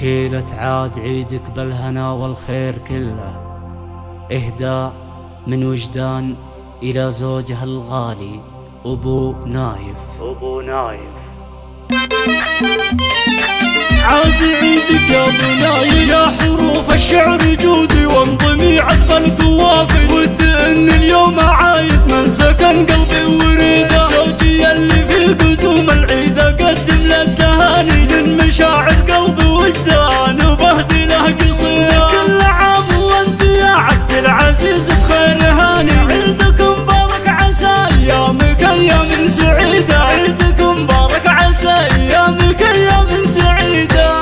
شيلة عاد عيدك بالهنا والخير كله، إهداء من وجدان إلى زوجها الغالي أبو نايف. عاد عيدك يا ابو نايف، يا حروف الشعر جودي وانضمي عذب القوافي، ود ان اليوم عايد من سكن قلبي وريده، زوجي اللي في قدوم العيد اقدم له التهاني، من مشاعر قلبي وجدان وبهدي له قصيده. كل عام وانت يا عبد العزيز بخير هاني، عيدك مبارك عسى ايامك ايام سعيده، عيدك مبارك عسى ايامك ايام سعيده.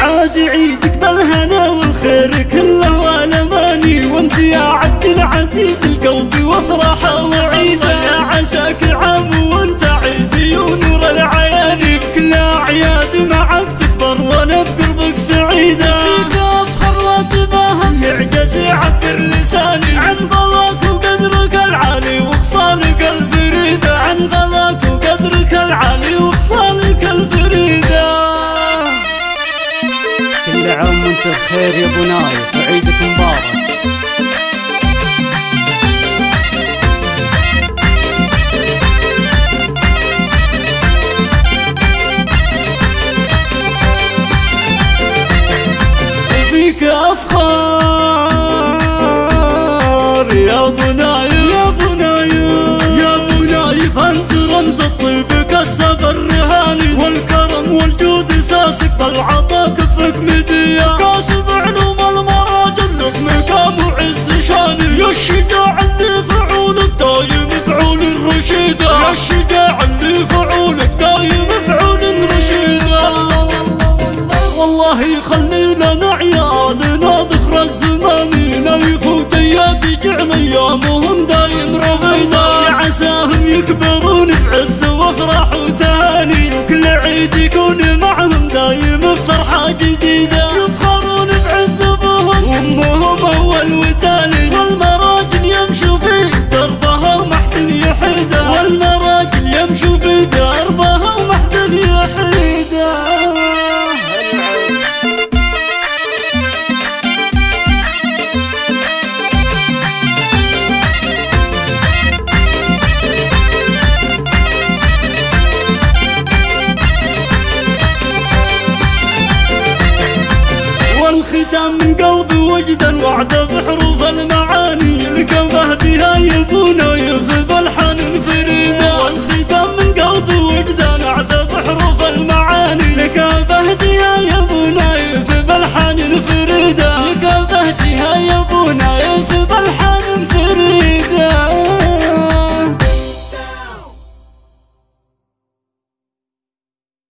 عاد عيدك بالهنا والخير كله والاماني، وانت يا عبد العزيز القلب وافراحه وعيده، يا عساك عام وانت عيدي ونور العياني، بكل اعياد معك تكبر وانا بقربك سعيده، فيك افخر واتباهم يعجز يعبر لساني عن غلاك وقدرك العالي وخصالك الفريده، عن غلاك وقدرك العالي وخصالك الفريده. كل عام وانت بخير يا ابو نايف وعيدك مبارك. فيك افخار يا ابو نايف، يا ابو نايف، يا ابو نايف، انت رمز الطيب كسب الرهاني، والكرم والجود اساسك بالعطا كفك مديه، كاسب علوم المراجل لك مقام وعز شاني، يا الشجاع اللي فعولك دايم فعول الرشيده، يا الشجاع اللي فعولك دايم فعول الرشيده. والله يخلي لنا عيالنا ذخر الزمان، نايف وديات جعل ايامهم دايم رغيده، يا عساهم يكبرون بعز وافراح وتهاني، وكل عيد يكون معهم دايم بفرحه جديده، يفخرون بعز ابوهم وامهم اول وتالي، والمراجل يمشوا في دربها ومحد يحيده، والمراجل يمشوا في دربها ومحد يحيده. والختام من قلبي وجدا وعده بحروف المعاني، لك بهديها يا ابو نايف بالحنان فريده، والختام